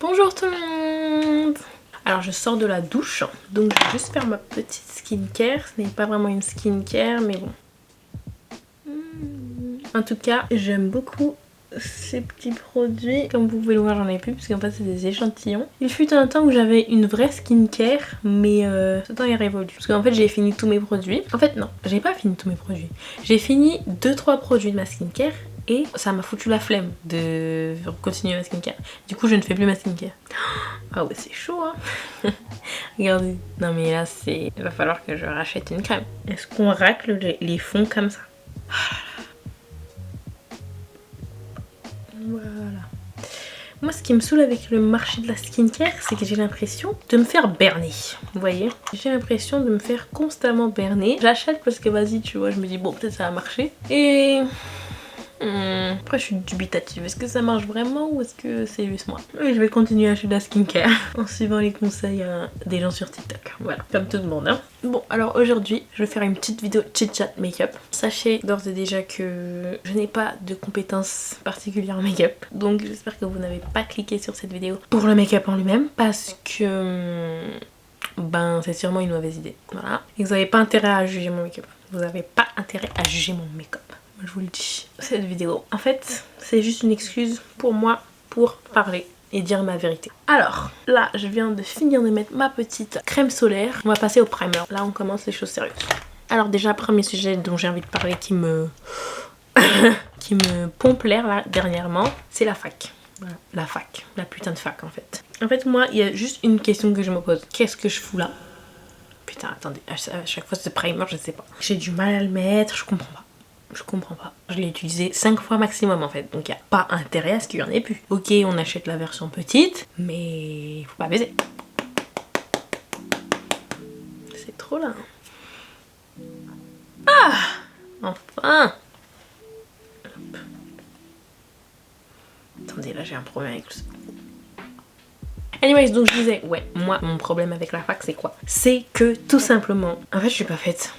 Bonjour tout le monde. Alors je sors de la douche, donc je vais juste faire ma petite skincare. Ce n'est pas vraiment une skincare, mais bon. En tout cas, j'aime beaucoup ces petits produits. Comme vous pouvez le voir, j'en ai plus parce qu'en fait c'est des échantillons. Il fut un temps où j'avais une vraie skincare, mais ce temps est révolu. Parce qu'en fait j'ai fini tous mes produits. En fait non, j'ai pas fini tous mes produits. J'ai fini 2-3 produits de ma skincare. Et ça m'a foutu la flemme de continuer ma skincare. Du coup, je ne fais plus ma skincare. Ah ouais, c'est chaud, hein. Regardez. Non mais là, c'est... Il va falloir que je rachète une crème. Est-ce qu'on racle les fonds comme ça? Voilà. Moi, ce qui me saoule avec le marché de la skincare, c'est que j'ai l'impression de me faire berner. Vous voyez? J'ai l'impression de me faire constamment berner. J'achète parce que vas-y, tu vois, je me dis bon, peut-être ça va marcher. Et... Après je suis dubitative, est-ce que ça marche vraiment ou est-ce que c'est juste moi? Et je vais continuer à acheter de la skincare en suivant les conseils des gens sur TikTok. Voilà, comme tout le monde hein. Bon alors aujourd'hui je vais faire une petite vidéo chit chat make-up. Sachez d'ores et déjà que je n'ai pas de compétences particulières en make-up. Donc j'espère que vous n'avez pas cliqué sur cette vidéo pour le make-up en lui-même parce que ben c'est sûrement une mauvaise idée. Voilà. Et vous n'avez pas intérêt à juger mon make-up. Vous n'avez pas intérêt à juger mon make-up. Je vous le dis. Cette vidéo, en fait, c'est juste une excuse pour moi pour parler et dire ma vérité. Alors, là, je viens de finir de mettre ma petite crème solaire. On va passer au primer. Là, on commence les choses sérieuses. Alors déjà, premier sujet dont j'ai envie de parler qui me... qui me pompe l'air, là, dernièrement, c'est la fac. Voilà, la fac. La putain de fac, en fait. En fait, moi, il y a juste une question que je me pose. Qu'est-ce que je fous là? Putain, attendez, à chaque fois, ce primer, je sais pas. J'ai du mal à le mettre, je comprends pas. Je comprends pas. Je l'ai utilisé 5 fois maximum en fait. Donc il n'y a pas intérêt à ce qu'il y en ait plus. Ok, on achète la version petite, mais faut pas baiser. C'est trop là. Ah! Enfin! Hop. Attendez, là j'ai un problème avec ça. Anyways, donc je disais, ouais, moi, mon problème avec la fac, c'est quoi? C'est que tout simplement, en fait, je suis pas faite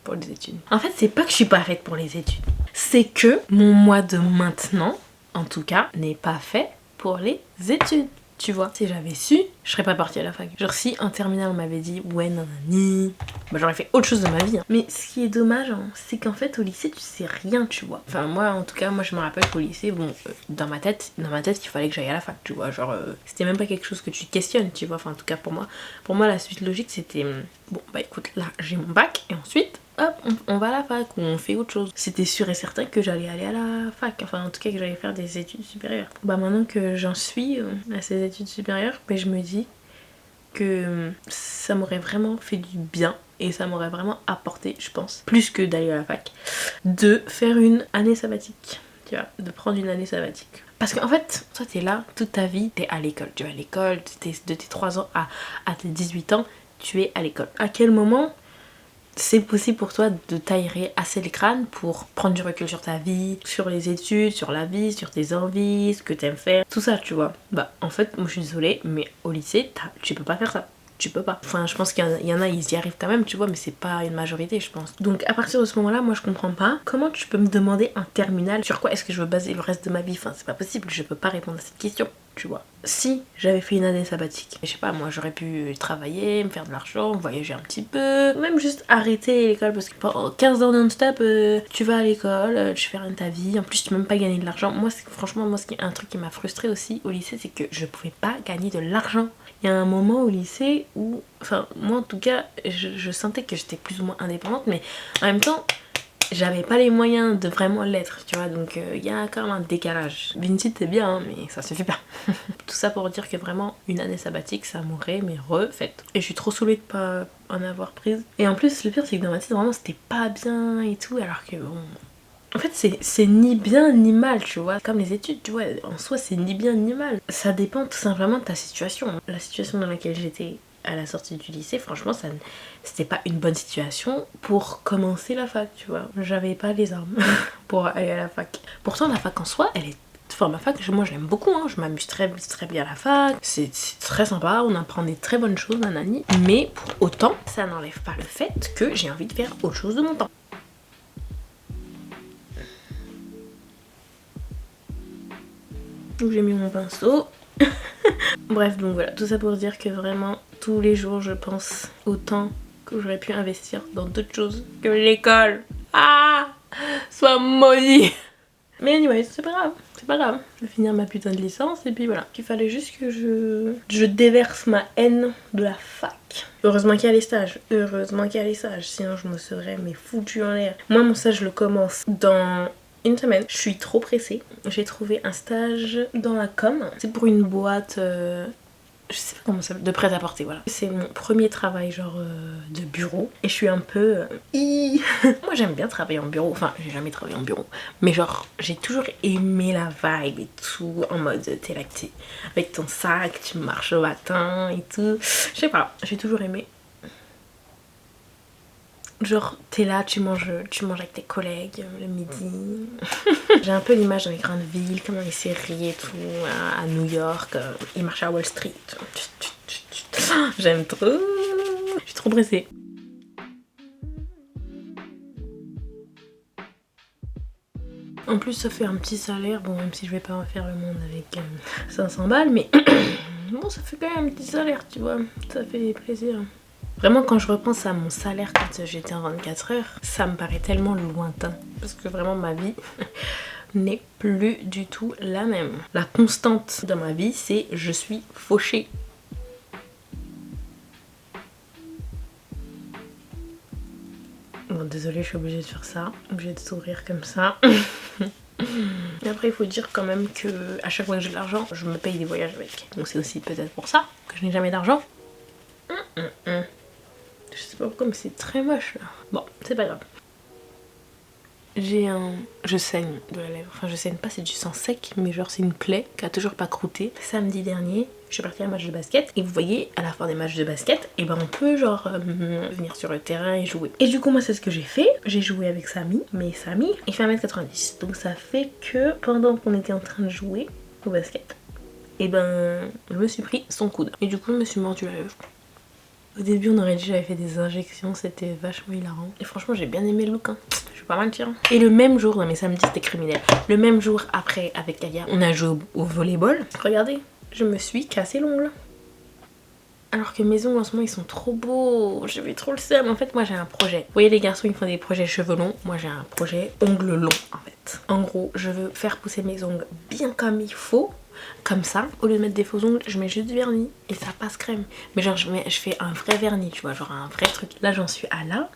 pour les études. En fait, c'est pas que je suis pas faite pour les études. C'est que mon mois de maintenant, en tout cas, n'est pas fait pour les études. Tu vois, si j'avais su, je serais pas partie à la fac. Genre si en terminale on m'avait dit ouais nanani, bah j'aurais fait autre chose de ma vie hein. Mais ce qui est dommage hein, c'est qu'en fait au lycée tu sais rien tu vois. Enfin moi en tout cas moi je me rappelle qu'au lycée bon dans ma tête il fallait que j'aille à la fac tu vois. Genre c'était même pas quelque chose que tu questionnes tu vois. Enfin en tout cas pour moi la suite logique c'était bon bah écoute là j'ai mon bac et ensuite hop, on va à la fac ou on fait autre chose. C'était sûr et certain que j'allais aller à la fac, enfin en tout cas que j'allais faire des études supérieures. Bah maintenant que j'en suis à ces études supérieures, bah, je me dis que ça m'aurait vraiment fait du bien et ça m'aurait vraiment apporté, je pense, plus que d'aller à la fac, de faire une année sabbatique, tu vois, de prendre une année sabbatique. Parce qu'en fait, toi t'es là, toute ta vie, t'es à l'école, tu vas à l'école, de tes 3 ans à tes 18 ans, tu es à l'école. À quel moment c'est possible pour toi de t'aérer assez le crâne pour prendre du recul sur ta vie, sur les études, sur la vie, sur tes envies, ce que t'aimes faire, tout ça tu vois. Bah en fait moi je suis désolée mais au lycée tu peux pas faire ça. Tu peux pas. Enfin je pense qu'il y en a ils y arrivent quand même tu vois mais c'est pas une majorité je pense. Donc à partir de ce moment là moi je comprends pas comment tu peux me demander un terminal sur quoi est-ce que je veux baser le reste de ma vie. Enfin c'est pas possible, je peux pas répondre à cette question. Tu vois. Si j'avais fait une année sabbatique, je sais pas, moi j'aurais pu travailler, me faire de l'argent, voyager un petit peu, même juste arrêter l'école parce que pendant 15 ans non-stop, tu vas à l'école, tu fais rien de ta vie, en plus tu peux même pas gagner de l'argent. Moi, franchement, un truc qui m'a frustrée aussi au lycée, c'est que je pouvais pas gagner de l'argent. Il y a un moment au lycée où, enfin, moi en tout cas, je sentais que j'étais plus ou moins indépendante, mais en même temps, j'avais pas les moyens de vraiment l'être, tu vois, donc il y a quand même un décalage. Vinci c'est bien, hein, mais ça suffit pas. Tout ça pour dire que vraiment, une année sabbatique, ça m'aurait mais refaite. Et je suis trop saoulée de pas en avoir prise. Et en plus, le pire, c'est que dans ma tête, vraiment, c'était pas bien et tout, alors que bon... En fait, c'est ni bien ni mal, tu vois. Comme les études, tu vois, en soi, c'est ni bien ni mal. Ça dépend tout simplement de ta situation. La situation dans laquelle j'étais à la sortie du lycée, franchement, c'était pas une bonne situation pour commencer la fac, tu vois. J'avais pas les armes pour aller à la fac. Pourtant, la fac en soi, elle est... Enfin, ma fac, moi, je l'aime beaucoup, hein. Je m'amuse très bien à la fac. C'est très sympa, on apprend des très bonnes choses, nanani. Mais pour autant, ça n'enlève pas le fait que j'ai envie de faire autre chose de mon temps. où j'ai mis mon pinceau. Bref, donc voilà, tout ça pour dire que vraiment tous les jours je pense au temps que j'aurais pu investir dans d'autres choses que l'école. Ah, soit maudit. Mais anyway, c'est pas grave, c'est pas grave. Je vais finir ma putain de licence et puis voilà. Il fallait juste que je déverse ma haine de la fac. Heureusement qu'il y a les stages, heureusement qu'il y a les stages, sinon je me serais mais foutu en l'air. Moi mon stage je le commence dans une semaine. Je suis trop pressée. J'ai trouvé un stage dans la com. C'est pour une boîte... je sais pas comment ça s'appelle, de prêt-à-porter, voilà. C'est mon premier travail genre de bureau et je suis un peu... Moi j'aime bien travailler en bureau, enfin j'ai jamais travaillé en bureau, mais genre j'ai toujours aimé la vibe et tout, en mode t'es là avec ton sac, tu marches au matin et tout. Je sais pas, j'ai toujours aimé. Genre t'es là, tu manges avec tes collègues le midi. J'ai un peu l'image dans les grandes villes, comme dans les séries et tout, à New York, ils marchent à Wall Street. J'aime trop. Je suis trop pressée. En plus ça fait un petit salaire, bon même si je vais pas en faire le monde avec 500 balles, mais bon ça fait quand même un petit salaire, tu vois, ça fait plaisir. Vraiment quand je repense à mon salaire quand j'étais en 24 heures, ça me paraît tellement lointain. Parce que vraiment ma vie n'est plus du tout la même. La constante dans ma vie c'est je suis fauchée. Bon désolée je suis obligée de faire ça, obligée de sourire comme ça. Et après il faut dire quand même que à chaque fois que j'ai de l'argent, je me paye des voyages avec. Donc c'est aussi peut-être pour ça que je n'ai jamais d'argent. Je sais pas pourquoi mais c'est très moche là. Bon c'est pas grave. Je saigne de la lèvre, enfin je saigne pas, c'est du sang sec, mais genre c'est une plaie qui a toujours pas croûté. Samedi dernier, je suis partie à un match de basket et vous voyez à la fin des matchs de basket, et ben on peut genre venir sur le terrain et jouer. Et du coup moi c'est ce que j'ai fait, j'ai joué avec Samy, mais Samy il fait 1m90, donc ça fait que pendant qu'on était en train de jouer au basket, et ben je me suis pris son coude et du coup je me suis mordu la lèvre. Au début on aurait dit que j'avais fait des injections, c'était vachement hilarant. Et franchement j'ai bien aimé le look, hein. Je vais pas mentir. Et le même jour, non mais samedi c'était criminel. Le même jour après avec Kaya, on a joué au volleyball. Regardez, je me suis cassé l'ongle. Alors que mes ongles en ce moment ils sont trop beaux. J'avais trop le seum. En fait moi j'ai un projet. Vous voyez les garçons ils font des projets cheveux longs. Moi j'ai un projet ongles longs en fait. En gros je veux faire pousser mes ongles bien comme il faut. Comme ça, au lieu de mettre des faux ongles, je mets juste du vernis et ça passe crème. Mais genre je fais un vrai vernis, tu vois, genre un vrai truc. Là j'en suis à là.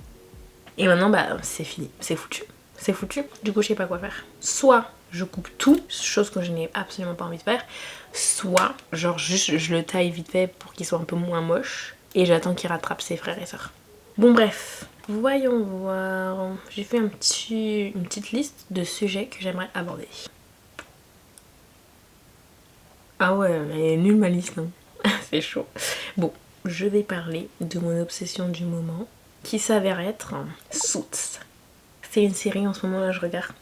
Et maintenant bah c'est fini, c'est foutu. C'est foutu. Du coup je sais pas quoi faire. Soit je coupe tout, chose que je n'ai absolument pas envie de faire. Soit genre juste je le taille vite fait pour qu'il soit un peu moins moche. Et j'attends qu'il rattrape ses frères et sœurs. Bon bref, voyons voir. J'ai fait une petite liste de sujets que j'aimerais aborder. Ah ouais, elle est nulle ma liste, hein. C'est chaud. Bon, je vais parler de mon obsession du moment, qui s'avère être Suits. C'est une série en ce moment là je regarde.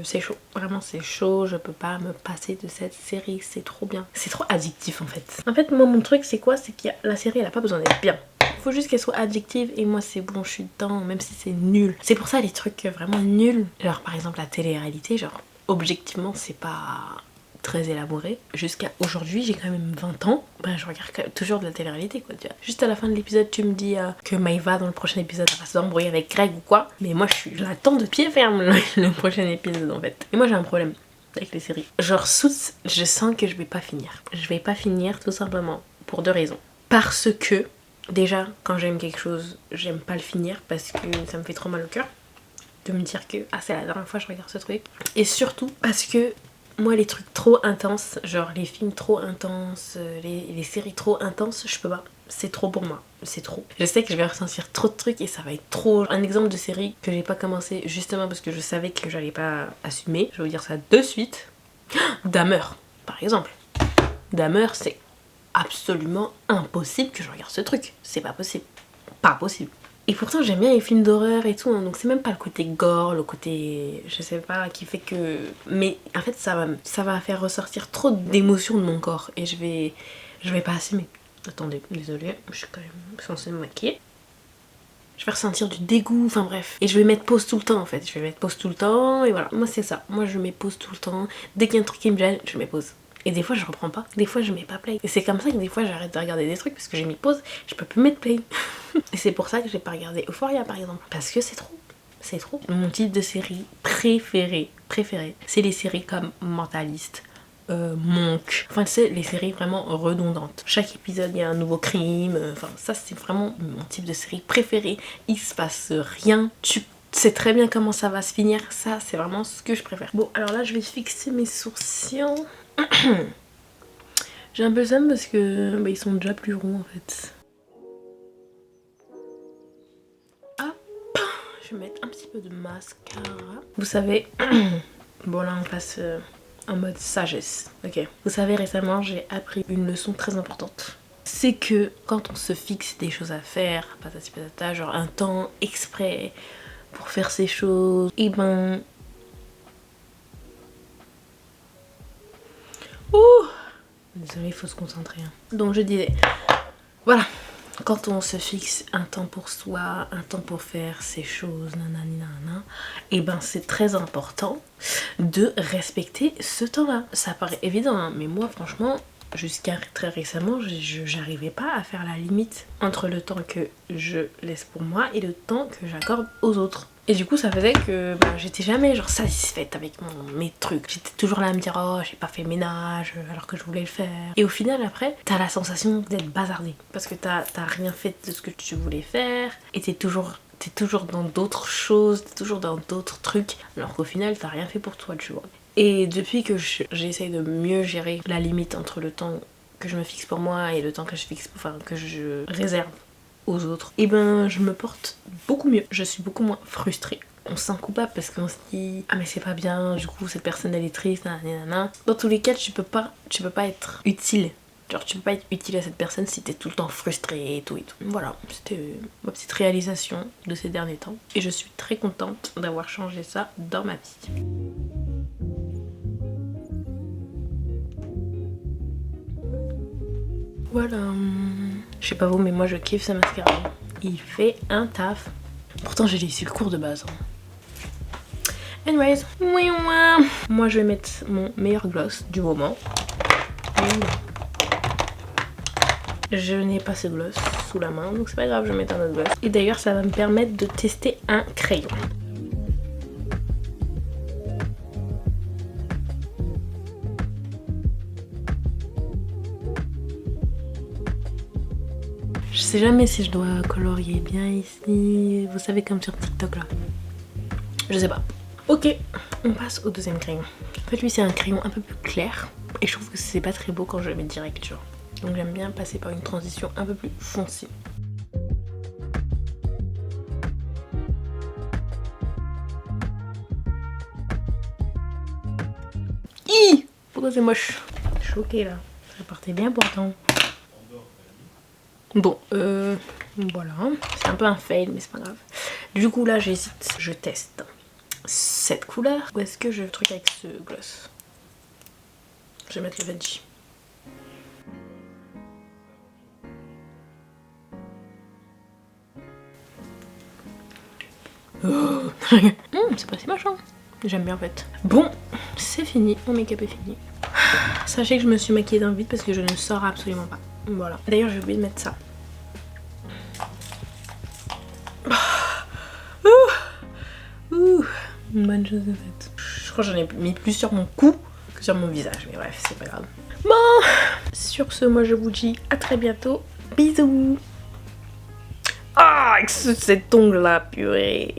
C'est chaud, vraiment c'est chaud, je peux pas me passer de cette série, c'est trop bien. C'est trop addictif en fait. En fait moi mon truc c'est quoi? C'est que la série elle a pas besoin d'être bien. Faut juste qu'elle soit addictive et moi c'est bon, je suis dedans même si c'est nul. C'est pour ça les trucs vraiment nuls, genre par exemple la télé-réalité, genre objectivement c'est pas très élaboré. Jusqu'à aujourd'hui, j'ai quand même 20 ans, bah, je regarde toujours de la télé-réalité quoi, tu vois. Juste à la fin de l'épisode, tu me dis que Maëva dans le prochain épisode elle va s'embrouiller avec Greg ou quoi, mais moi je l'attends de pied ferme le prochain épisode en fait. Et moi j'ai un problème avec les séries. Genre Suits, je sens que je vais pas finir. Je vais pas finir tout simplement pour deux raisons. Parce que déjà quand j'aime quelque chose, j'aime pas le finir parce que ça me fait trop mal au cœur de me dire que ah c'est la dernière fois que je regarde ce truc. Et surtout parce que moi les trucs trop intenses, genre les films trop intenses, les séries trop intenses, je peux pas. C'est trop pour moi, c'est trop. Je sais que je vais ressentir trop de trucs et ça va être trop. Un exemple de série que j'ai pas commencé justement parce que je savais que j'allais pas assumer, je vais vous dire ça de suite. Dahmer, par exemple. Dahmer, c'est absolument impossible que je regarde ce truc. C'est pas possible. Pas possible. Et pourtant j'aime bien les films d'horreur et tout, hein, donc c'est même pas le côté gore, le côté je sais pas qui fait que... Mais en fait ça va faire ressortir trop d'émotions de mon corps et je vais pas assumer. Attendez, désolée, je suis quand même censée me maquiller. Je vais ressentir du dégoût, enfin bref. Et je vais mettre pause tout le temps en fait. Je vais mettre pause tout le temps et voilà. Moi c'est ça. Moi je mets pause tout le temps. Dès qu'il y a un truc qui me gêne, je mets pause. Et des fois je reprends pas. Des fois je mets pas play. Et c'est comme ça que des fois j'arrête de regarder des trucs parce que j'ai mis pause. Je peux plus mettre play. Et c'est pour ça que j'ai pas regardé Euphoria par exemple. Parce que c'est trop. C'est trop. Mon type de série préféré, c'est les séries comme Mentaliste. Monk, enfin tu sais les séries vraiment redondantes. Chaque épisode il y a un nouveau crime, enfin ça c'est vraiment mon type de série préféré. Il se passe rien, tu sais très bien comment ça va se finir, ça c'est vraiment ce que je préfère. Bon alors là je vais fixer mes sourcils. J'ai un peu le seum parce que bah, ils sont déjà plus ronds en fait. Hop, je vais mettre un petit peu de mascara. Vous savez, bon là on passe en mode sagesse, ok. Vous savez, récemment j'ai appris une leçon très importante. C'est que quand on se fixe des choses à faire, patati patata, genre un temps exprès pour faire ces choses, et ben... Ouh, désolée, il faut se concentrer. Hein. Donc je disais, voilà. Quand on se fixe un temps pour soi, un temps pour faire ces choses, nanani nanana, et ben c'est très important de respecter ce temps-là. Ça paraît évident, hein, mais moi franchement, jusqu'à très récemment, j'arrivais pas à faire la limite entre le temps que je laisse pour moi et le temps que j'accorde aux autres. Et du coup ça faisait que bah, j'étais jamais genre satisfaite avec mes trucs. J'étais toujours là à me dire oh j'ai pas fait le ménage alors que je voulais le faire. Et au final après t'as la sensation d'être bazardée. Parce que t'as rien fait de ce que tu voulais faire. Et t'es toujours dans d'autres choses, t'es toujours dans d'autres trucs. Alors qu'au final t'as rien fait pour toi tu vois. Et depuis que j'essaye de mieux gérer la limite entre le temps que je me fixe pour moi et le temps que je réserve aux autres, et ben je me porte beaucoup mieux, je suis beaucoup moins frustrée. On se sent coupable parce qu'on se dit ah mais c'est pas bien, du coup cette personne elle est triste, nanana. Dans tous les cas tu peux pas être utile. Genre tu peux pas être utile à cette personne si t'es tout le temps frustrée et tout et tout. Voilà, c'était ma petite réalisation de ces derniers temps. Et je suis très contente d'avoir changé ça dans ma vie. Voilà. Je sais pas vous mais moi je kiffe ce mascara. Il fait un taf. Pourtant j'ai réussi le cours de base. Anyways, moi je vais mettre mon meilleur gloss du moment. Je n'ai pas ce gloss sous la main donc c'est pas grave, je vais mettre un autre gloss. Et d'ailleurs ça va me permettre de tester un crayon. Je sais jamais si je dois colorier bien ici, vous savez comme sur TikTok là. Je sais pas. Ok, on passe au deuxième crayon. En fait lui c'est un crayon un peu plus clair et je trouve que c'est pas très beau quand je le mets direct genre. Donc j'aime bien passer par une transition un peu plus foncée. Hi, pourquoi c'est moche? Choquée là, ça partait bien pourtant. Bon, voilà, c'est un peu un fail mais c'est pas grave. Du coup là j'hésite, je teste cette couleur ou est-ce que je vais truc avec ce gloss? Je vais mettre le veggie. Oh. C'est pas si moche hein. J'aime bien en fait. Bon, c'est fini, mon make-up est fini. Sachez que je me suis maquillée dans le vide parce que je ne sors absolument pas. Voilà. D'ailleurs j'ai oublié de mettre ça. Une bonne chose de faite. Je crois que j'en ai mis plus sur mon cou que sur mon visage. Mais bref, c'est pas grave. Bon, sur ce, moi je vous dis à très bientôt. Bisous. Ah, avec cet ongle là, purée.